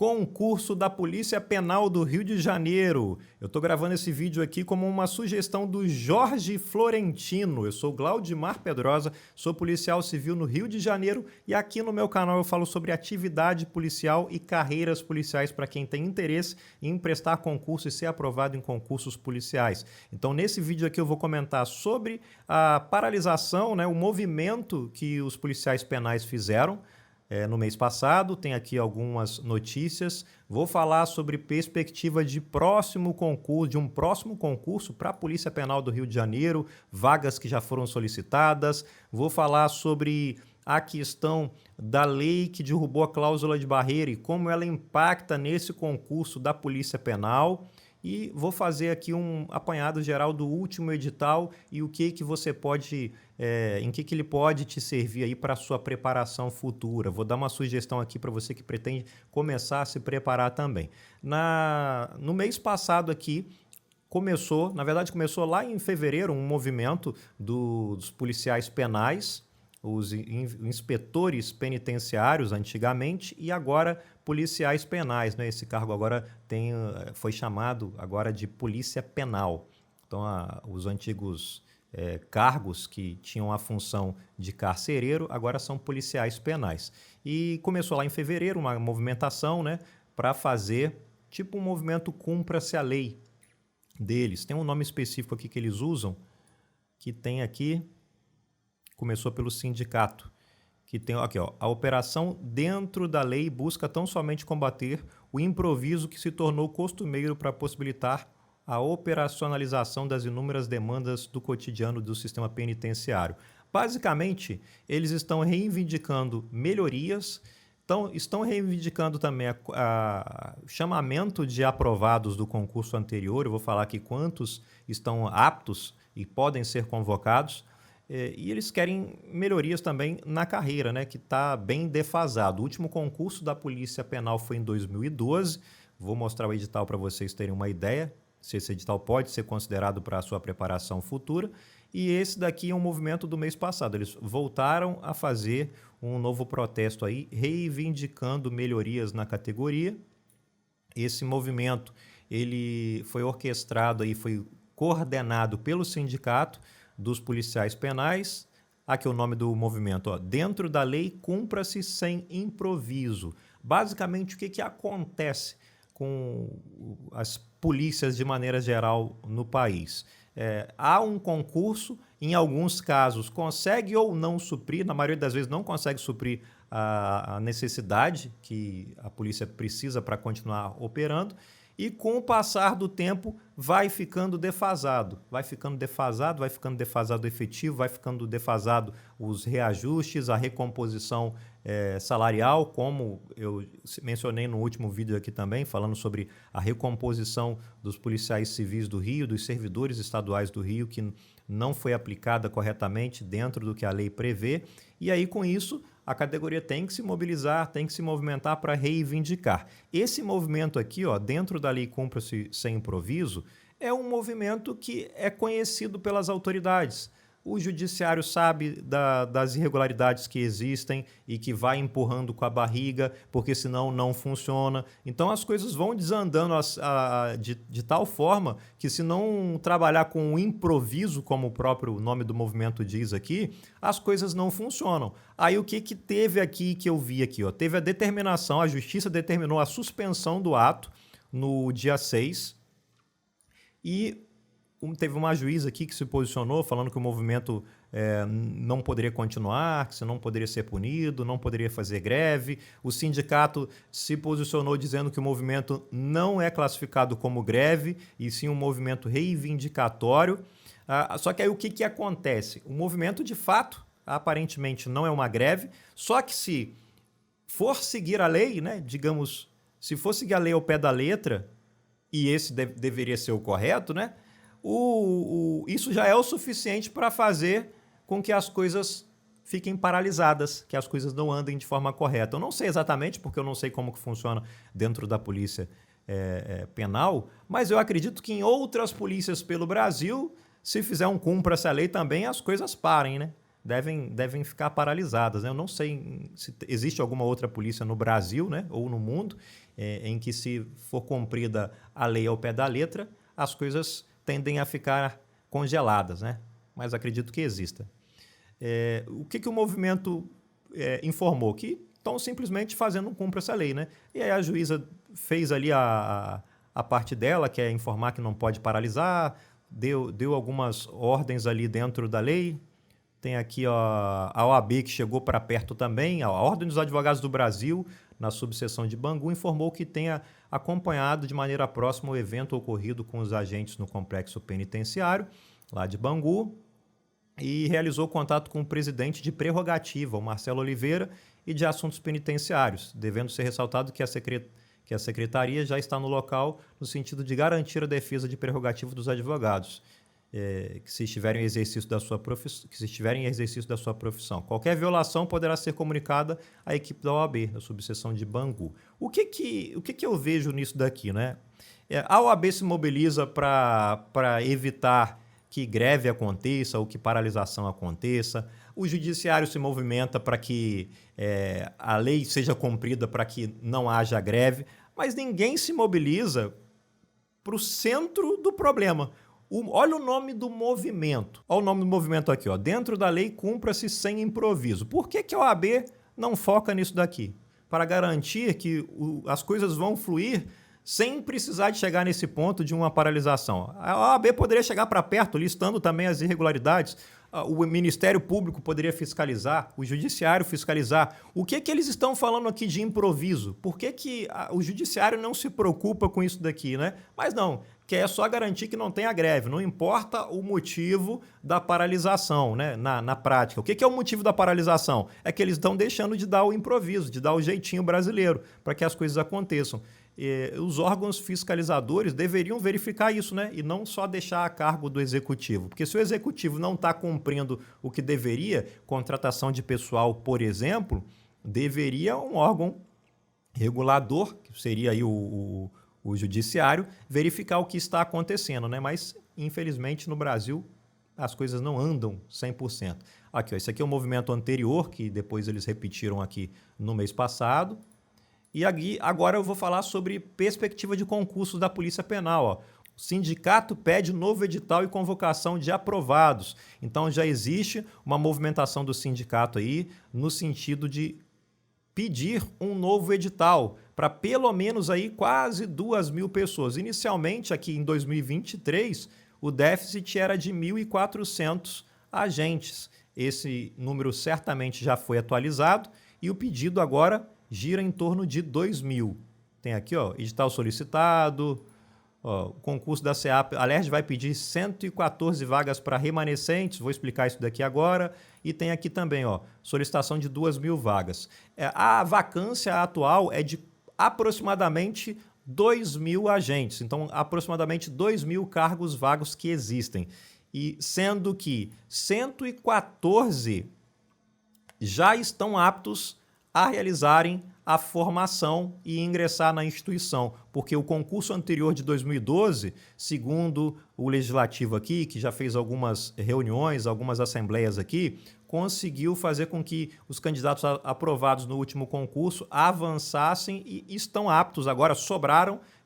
Concurso da Polícia Penal do Rio de Janeiro. Eu estou gravando esse vídeo aqui como uma sugestão do Jorge Florentino. Eu sou Glaudimar Pedrosa, sou policial civil no Rio de Janeiro e aqui no meu canal eu falo sobre atividade policial e carreiras policiais para quem tem interesse em prestar concurso e ser aprovado em concursos policiais. Então nesse vídeo aqui eu vou comentar sobre a paralisação, o movimento que os policiais penais fizeram no mês passado. Tem aqui algumas notícias. Vou falar sobre perspectiva de um próximo concurso para a Polícia Penal do Rio de Janeiro, vagas que já foram solicitadas. Vou falar sobre a questão da lei que derrubou a cláusula de barreira e como ela impacta nesse concurso da Polícia Penal. E vou fazer aqui um apanhado geral do último edital e o que você pode, em que ele pode te servir aí para a sua preparação futura. Vou dar uma sugestão aqui para você que pretende começar a se preparar também. No mês passado aqui, começou lá em fevereiro, um movimento dos policiais penais, os inspetores penitenciários antigamente e agora policiais penais, né? Esse cargo agora foi chamado agora de polícia penal. Então, os antigos cargos que tinham a função de carcereiro agora são policiais penais. E começou lá em fevereiro uma movimentação, né, para fazer tipo um movimento Cumpra-se a Lei deles. Tem um nome específico aqui que eles usam, que tem aqui. Começou pelo sindicato, que tem aqui, ó, a operação dentro da lei busca tão somente combater o improviso que se tornou costumeiro para possibilitar a operacionalização das inúmeras demandas do cotidiano do sistema penitenciário. Basicamente, eles estão reivindicando melhorias, estão reivindicando também o chamamento de aprovados do concurso anterior. Eu vou falar aqui quantos estão aptos e podem ser convocados. E eles querem melhorias também na carreira, né, que está bem defasado. O último concurso da Polícia Penal foi em 2012. Vou mostrar o edital para vocês terem uma ideia se esse edital pode ser considerado para a sua preparação futura. E esse daqui é um movimento do mês passado. Eles voltaram a fazer um novo protesto aí, reivindicando melhorias na categoria. Esse movimento ele foi orquestrado, aí, foi coordenado pelo sindicato dos policiais penais. Aqui é o nome do movimento, ó. Dentro da lei, cumpra-se sem improviso. Basicamente, o que acontece com as polícias de maneira geral no país? Há um concurso, em alguns casos consegue ou não suprir, na maioria das vezes não consegue suprir a necessidade que a polícia precisa para continuar operando. E com o passar do tempo vai ficando defasado o efetivo, vai ficando defasado os reajustes, a recomposição salarial, como eu mencionei no último vídeo aqui também, falando sobre a recomposição dos policiais civis do Rio, dos servidores estaduais do Rio, que não foi aplicada corretamente dentro do que a lei prevê. E aí, com isso, a categoria tem que se mobilizar, tem que se movimentar para reivindicar. Esse movimento aqui, ó, dentro da lei Cumpra-se sem improviso, é um movimento que é conhecido pelas autoridades. O judiciário sabe das irregularidades que existem e que vai empurrando com a barriga, porque senão não funciona. Então as coisas vão desandando de tal forma que, se não trabalhar com o improviso, como o próprio nome do movimento diz aqui, as coisas não funcionam. Aí o que teve aqui, que eu vi aqui? Ó, teve a determinação, a justiça determinou a suspensão do ato no dia 6 e teve uma juíza aqui que se posicionou falando que o movimento não poderia continuar, que você não poderia ser punido, não poderia fazer greve. O sindicato se posicionou dizendo que o movimento não é classificado como greve, e sim um movimento reivindicatório. Só que aí o que acontece? O movimento, de fato, aparentemente não é uma greve, só que se for seguir a lei, né, digamos, se for seguir a lei ao pé da letra, e esse deveria ser o correto, né? Isso já é o suficiente para fazer com que as coisas fiquem paralisadas, que as coisas não andem de forma correta. Eu não sei exatamente, porque eu não sei como que funciona dentro da polícia penal, mas eu acredito que em outras polícias pelo Brasil, se fizer um cumpra-se a lei também, as coisas parem, né? devem ficar paralisadas, né? Eu não sei se existe alguma outra polícia no Brasil, né, ou no mundo, em que, se for cumprida a lei ao pé da letra, as coisas tendem a ficar congeladas, né? Mas acredito que exista. O que o movimento informou? Que estão simplesmente fazendo cumprir essa lei, né? E aí a juíza fez ali a parte dela, que é informar que não pode paralisar, deu algumas ordens ali dentro da lei. Tem aqui a OAB, que chegou para perto também. A Ordem dos Advogados do Brasil, na subseção de Bangu, informou que tenha acompanhado de maneira próxima o evento ocorrido com os agentes no complexo penitenciário, lá de Bangu, e realizou contato com o presidente de prerrogativa, o Marcelo Oliveira, e de assuntos penitenciários, devendo ser ressaltado que a secretaria já está no local no sentido de garantir a defesa de prerrogativa dos advogados, que se estiverem em exercício da sua profissão. Qualquer violação poderá ser comunicada à equipe da OAB, da subseção de Bangu. O que eu vejo nisso daqui, né? A OAB se mobiliza para evitar que greve aconteça ou que paralisação aconteça. O judiciário se movimenta para que a lei seja cumprida, para que não haja greve, mas ninguém se mobiliza para o centro do problema. Olha o nome do movimento. Olha o nome do movimento aqui, ó. Dentro da lei, cumpra-se sem improviso. Por que a OAB não foca nisso daqui? Para garantir que as coisas vão fluir sem precisar de chegar nesse ponto de uma paralisação. A OAB poderia chegar para perto, listando também as irregularidades. O Ministério Público poderia fiscalizar, o Judiciário fiscalizar. O que eles estão falando aqui de improviso? Por que o Judiciário não se preocupa com isso daqui, né? Mas não, quer só garantir que não tenha greve, não importa o motivo da paralisação, né? Na prática. O que é o motivo da paralisação? É que eles estão deixando de dar o improviso, de dar o jeitinho brasileiro para que as coisas aconteçam. Os órgãos fiscalizadores deveriam verificar isso, né? E não só deixar a cargo do executivo. Porque se o executivo não está cumprindo o que deveria, contratação de pessoal, por exemplo, deveria um órgão regulador, que seria aí o judiciário, verificar o que está acontecendo, né? Mas, infelizmente, no Brasil, as coisas não andam 100%. Aqui, ó, esse aqui é o movimento anterior, que depois eles repetiram aqui no mês passado. E agora eu vou falar sobre perspectiva de concursos da Polícia Penal. Ó. O sindicato pede novo edital e convocação de aprovados. Então já existe uma movimentação do sindicato aí no sentido de pedir um novo edital para pelo menos aí quase 2.000 pessoas. Inicialmente, aqui em 2023, o déficit era de 1.400 agentes. Esse número certamente já foi atualizado e o pedido agora gira em torno de 2.000. Tem aqui, ó, edital solicitado, ó, o concurso da CEAP. A LERJ vai pedir 114 vagas para remanescentes, vou explicar isso daqui agora. E tem aqui também, ó, solicitação de 2.000 vagas. A vacância atual é de aproximadamente 2.000 agentes, então aproximadamente 2.000 cargos vagos que existem. E sendo que 114 já estão aptos a realizarem a formação e ingressar na instituição, porque o concurso anterior de 2012, segundo o Legislativo aqui, que já fez algumas reuniões, algumas assembleias aqui, conseguiu fazer com que os candidatos aprovados no último concurso avançassem e estão aptos. Agora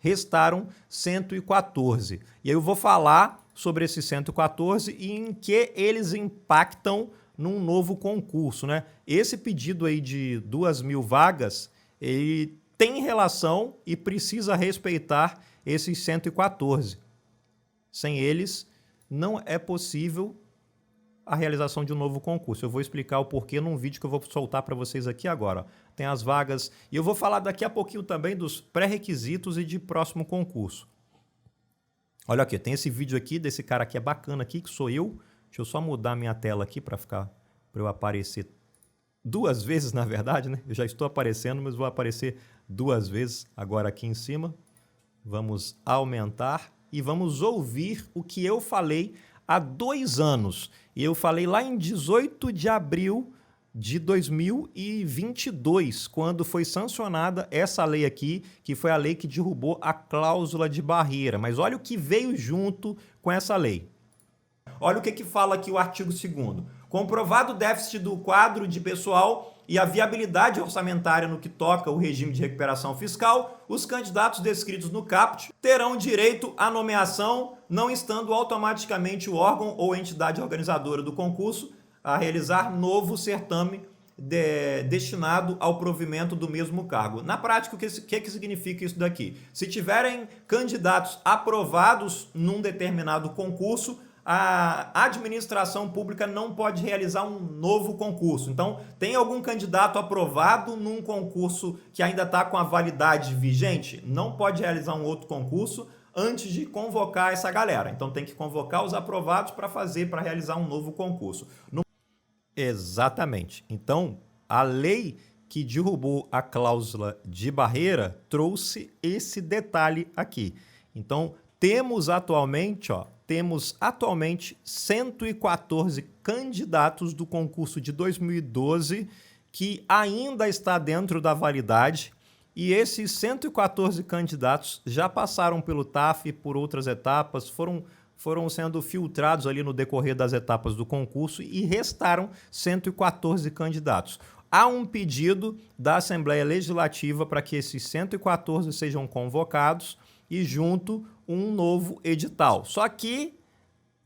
restaram 114. E aí eu vou falar sobre esses 114 e em que eles impactam num novo concurso, né? Esse pedido aí de 2.000 vagas, ele tem relação e precisa respeitar esses 114. Sem eles, não é possível a realização de um novo concurso. Eu vou explicar o porquê num vídeo que eu vou soltar para vocês aqui agora. Tem as vagas e eu vou falar daqui a pouquinho também dos pré-requisitos e de próximo concurso. Olha aqui, tem esse vídeo aqui desse cara aqui, é bacana aqui, que sou eu. Deixa eu só mudar minha tela aqui para eu aparecer 2 vezes, na verdade, né? Eu já estou aparecendo, mas vou aparecer 2 vezes agora aqui em cima. Vamos aumentar e vamos ouvir o que eu falei há 2 anos. E eu falei lá em 18 de abril de 2022, quando foi sancionada essa lei aqui, que foi a lei que derrubou a cláusula de barreira. Mas olha o que veio junto com essa lei. Olha o que fala aqui o artigo 2º. Comprovado o déficit do quadro de pessoal e a viabilidade orçamentária no que toca o regime de recuperação fiscal, os candidatos descritos no caput terão direito à nomeação, não estando automaticamente o órgão ou entidade organizadora do concurso a realizar novo certame destinado ao provimento do mesmo cargo. Na prática, o que significa isso daqui? Se tiverem candidatos aprovados num determinado concurso, a administração pública não pode realizar um novo concurso. Então, tem algum candidato aprovado num concurso que ainda está com a validade vigente? Não pode realizar um outro concurso antes de convocar essa galera. Então, tem que convocar os aprovados para realizar um novo concurso. Exatamente. Então, a lei que derrubou a cláusula de barreira trouxe esse detalhe aqui. Então, temos atualmente 114 candidatos do concurso de 2012 que ainda está dentro da validade, e esses 114 candidatos já passaram pelo TAF por outras etapas, foram sendo filtrados ali no decorrer das etapas do concurso e restaram 114 candidatos. Há um pedido da Assembleia Legislativa para que esses 114 sejam convocados e junto um novo edital. Só que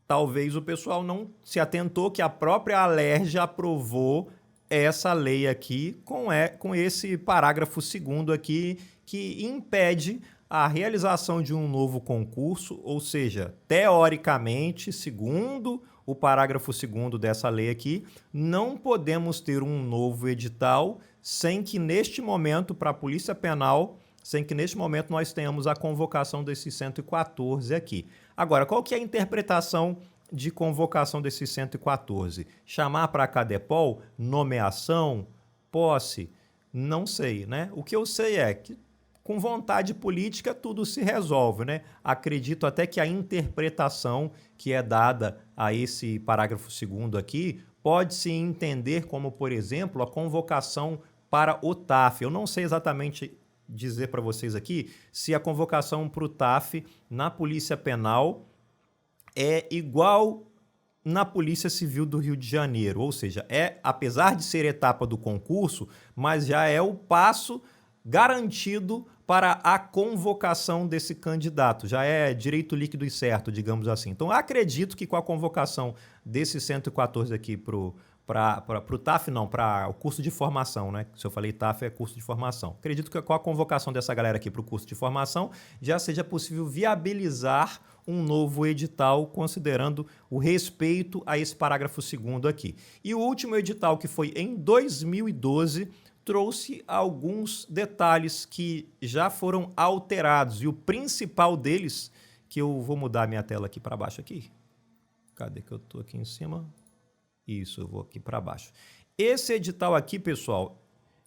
talvez o pessoal não se atentou que a própria Alerj aprovou essa lei aqui com esse parágrafo 2º aqui que impede a realização de um novo concurso, ou seja, teoricamente, segundo o parágrafo 2º dessa lei aqui, não podemos ter um novo edital sem que neste momento, para a Polícia Penal, nós tenhamos a convocação desses 114 aqui. Agora, qual que é a interpretação de convocação desses 114? Chamar para a CADEPOL, nomeação, posse? Não sei, né? O que eu sei é que com vontade política tudo se resolve, né? Acredito até que a interpretação que é dada a esse parágrafo 2º aqui pode-se entender como, por exemplo, a convocação para o TAF. Eu não sei exatamente dizer para vocês aqui se a convocação para o TAF na Polícia Penal é igual na Polícia Civil do Rio de Janeiro, ou seja, apesar de ser etapa do concurso, mas já é o passo garantido para a convocação desse candidato, já é direito líquido e certo, digamos assim. Então, acredito que com a convocação desses 114 aqui para o TAF, não, para o curso de formação, né? Se eu falei TAF, é curso de formação. Acredito que com a convocação dessa galera aqui para o curso de formação, já seja possível viabilizar um novo edital, considerando o respeito a esse parágrafo 2º aqui. E o último edital, que foi em 2012, trouxe alguns detalhes que já foram alterados. E o principal deles, que eu vou mudar minha tela aqui para baixo aqui. Cadê que eu estou aqui em cima? Isso, eu vou aqui para baixo. Esse edital aqui, pessoal,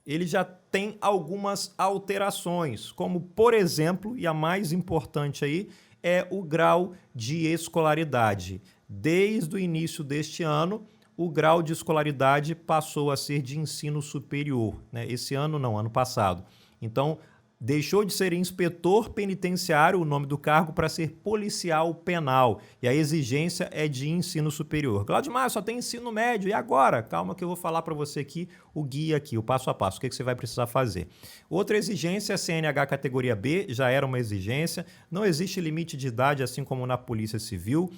ele já tem algumas alterações, como, por exemplo, e a mais importante aí, é o grau de escolaridade. Desde o início deste ano, o grau de escolaridade passou a ser de ensino superior, né? Esse ano não, ano passado. Então, deixou de ser inspetor penitenciário, o nome do cargo, para ser policial penal. E a exigência é de ensino superior. Claudimar, só tem ensino médio. E agora? Calma que eu vou falar para você aqui o guia aqui, o passo a passo. O que você vai precisar fazer? Outra exigência é CNH categoria B, já era uma exigência. Não existe limite de idade, assim como na Polícia Civil.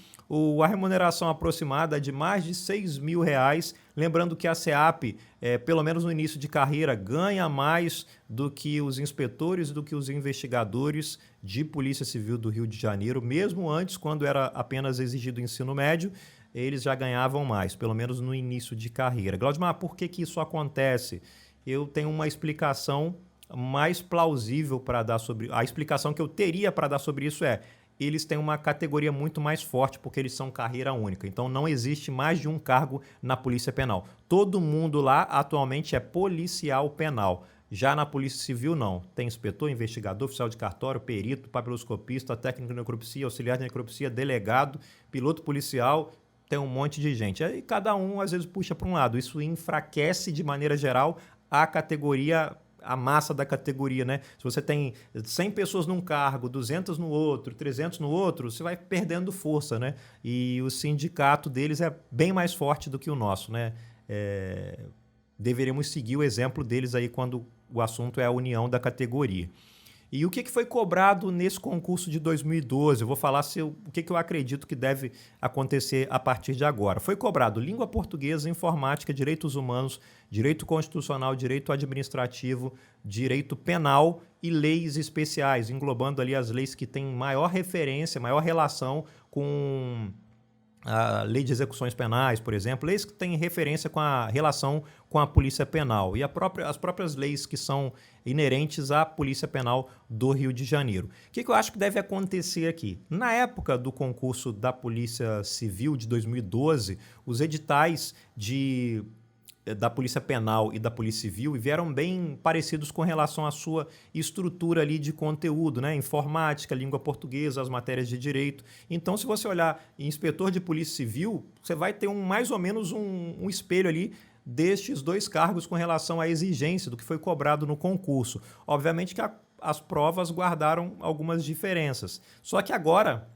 A remuneração aproximada é de mais de R$6.000. Lembrando que a SEAP, pelo menos no início de carreira, ganha mais do que os inspetores, do que os investigadores de Polícia Civil do Rio de Janeiro. Mesmo antes, quando era apenas exigido o ensino médio, eles já ganhavam mais, pelo menos no início de carreira. Glaudimar, por que isso acontece? Eu tenho uma explicação mais plausível para dar sobre... A explicação que eu teria para dar sobre isso eles têm uma categoria muito mais forte porque eles são carreira única. Então, não existe mais de um cargo na Polícia Penal. Todo mundo lá atualmente é policial penal. Já na Polícia Civil, não. Tem inspetor, investigador, oficial de cartório, perito, papiloscopista, técnico de necropsia, auxiliar de necropsia, delegado, piloto policial, tem um monte de gente. Aí cada um, às vezes, puxa para um lado. Isso enfraquece, de maneira geral, a categoria a massa da categoria, né? Se você tem 100 pessoas num cargo, 200 no outro, 300 no outro, você vai perdendo força, né? E o sindicato deles é bem mais forte do que o nosso, né? Deveríamos seguir o exemplo deles aí quando o assunto é a união da categoria. E o que foi cobrado nesse concurso de 2012? Eu vou falar o que eu acredito que deve acontecer a partir de agora. Foi cobrado língua portuguesa, informática, direitos humanos, direito constitucional, direito administrativo, direito penal e leis especiais, englobando ali as leis que têm maior referência, maior relação com a lei de execuções penais, por exemplo, leis que têm referência com a relação com a polícia penal e as próprias leis que são inerentes à polícia penal do Rio de Janeiro. O que eu acho que deve acontecer aqui? Na época do concurso da Polícia Civil de 2012, os editais da Polícia Penal e da Polícia Civil vieram bem parecidos com relação à sua estrutura ali de conteúdo, né? Informática, língua portuguesa, as matérias de direito. Então, se você olhar inspetor de Polícia Civil, você vai ter mais ou menos um espelho ali destes dois cargos com relação à exigência do que foi cobrado no concurso. Obviamente que as provas guardaram algumas diferenças. Só que agora,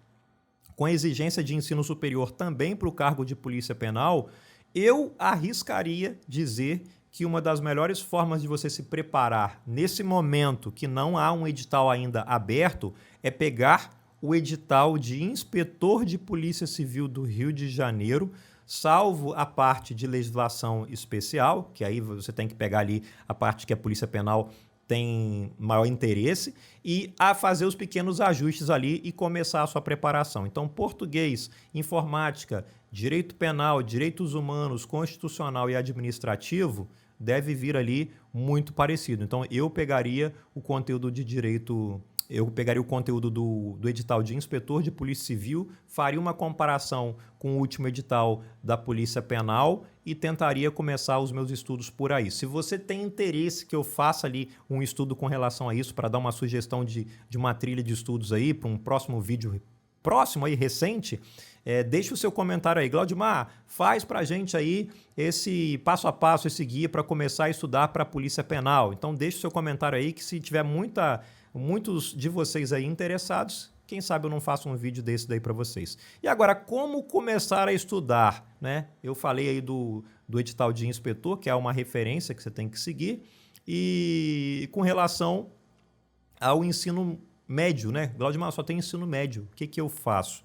com a exigência de ensino superior também para o cargo de Polícia Penal, eu arriscaria dizer que uma das melhores formas de você se preparar nesse momento que não há um edital ainda aberto é pegar o edital de inspetor de Polícia Civil do Rio de Janeiro, salvo a parte de legislação especial, que aí você tem que pegar ali a parte que a Polícia Penal tem maior interesse, e a fazer os pequenos ajustes ali e começar a sua preparação. Então, português, informática, direito penal, direitos humanos, constitucional e administrativo deve vir ali muito parecido. Então, eu pegaria o conteúdo de direito, eu pegaria o conteúdo do edital de inspetor de Polícia Civil, faria uma comparação com o último edital da Polícia Penal e tentaria começar os meus estudos por aí. Se você tem interesse que eu faça ali um estudo com relação a isso, para dar uma sugestão de uma trilha de estudos aí, para um próximo vídeo próximo aí, recente, deixe o seu comentário aí. Glaudimar, faz para a gente aí esse passo a passo, esse guia para começar a estudar para a Polícia Penal. Então deixe o seu comentário aí que se tiver muitos de vocês aí interessados, quem sabe eu não faço um vídeo desse daí para vocês. E agora, como começar a estudar, né? Eu falei aí do edital de inspetor, que é uma referência que você tem que seguir, e com relação ao ensino médio, né? Glaudimar, só tem ensino médio, o que eu faço?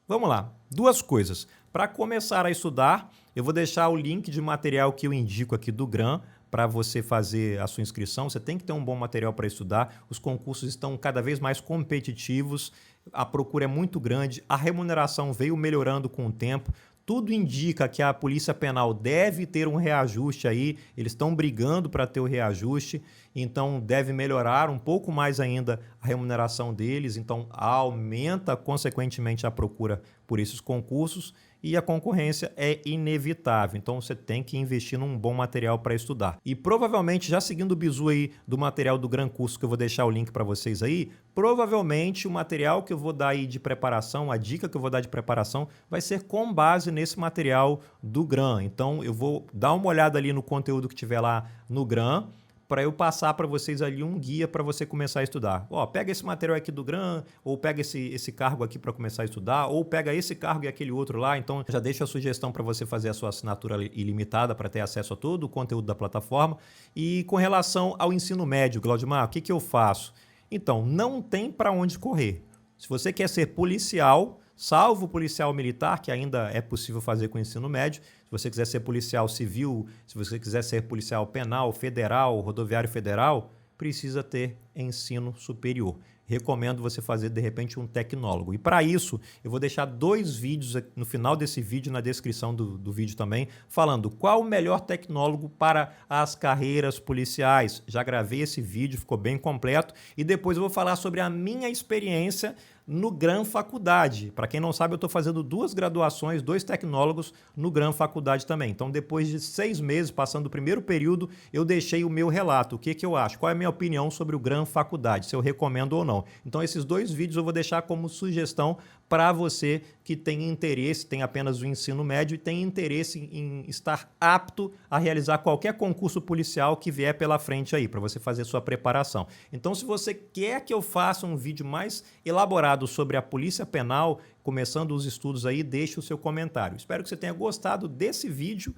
Vamos lá, duas coisas. Para começar a estudar, eu vou deixar o link de material que eu indico aqui do GRAM, para você fazer a sua inscrição. Você tem que ter um bom material para estudar. Os concursos estão cada vez mais competitivos, a procura é muito grande, a remuneração veio melhorando com o tempo. Tudo indica que a Polícia Penal deve ter um reajuste aí, eles estão brigando para ter o reajuste, então deve melhorar um pouco mais ainda a remuneração deles, então aumenta consequentemente a procura por esses concursos e a concorrência é inevitável, então você tem que investir num bom material para estudar. E provavelmente, já seguindo o bizu aí do material do Gran Curso, que eu vou deixar o link para vocês aí, provavelmente o material que eu vou dar aí de preparação, a dica que eu vou dar de preparação, vai ser com base nesse material do Gran. Então eu vou dar uma olhada ali no conteúdo que tiver lá no Gran, para eu passar para vocês ali um guia para você começar a estudar. Ó, pega esse material aqui do GRAM, ou pega esse cargo aqui para começar a estudar, ou pega esse cargo e aquele outro lá. Então, já deixo a sugestão para você fazer a sua assinatura ilimitada para ter acesso a todo o conteúdo da plataforma. E com relação ao ensino médio, Glaudimar, o que eu faço? Então, não tem para onde correr. Se você quer ser policial, salvo policial militar, que ainda é possível fazer com o ensino médio, se você quiser ser policial civil, se você quiser ser policial penal, federal, rodoviário federal, precisa ter ensino superior. Recomendo você fazer, de repente, um tecnólogo. E para isso, eu vou deixar 2 vídeos no final desse vídeo, na descrição do vídeo também, falando qual o melhor tecnólogo para as carreiras policiais. Já gravei esse vídeo, ficou bem completo. E depois eu vou falar sobre a minha experiência no GRAM Faculdade. Para quem não sabe, eu estou fazendo 2 graduações, 2 tecnólogos no GRAM Faculdade também. Então, depois de 6 meses, passando o primeiro período, eu deixei o meu relato. O que eu acho? Qual é a minha opinião sobre o GRAM Faculdade? Se eu recomendo ou não. Então, esses 2 vídeos eu vou deixar como sugestão para você que tem interesse, tem apenas o ensino médio e tem interesse em estar apto a realizar qualquer concurso policial que vier pela frente aí, para você fazer sua preparação. Então, se você quer que eu faça um vídeo mais elaborado sobre a Polícia Penal, começando os estudos aí, deixe o seu comentário. Espero que você tenha gostado desse vídeo.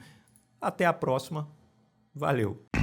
Até a próxima. Valeu!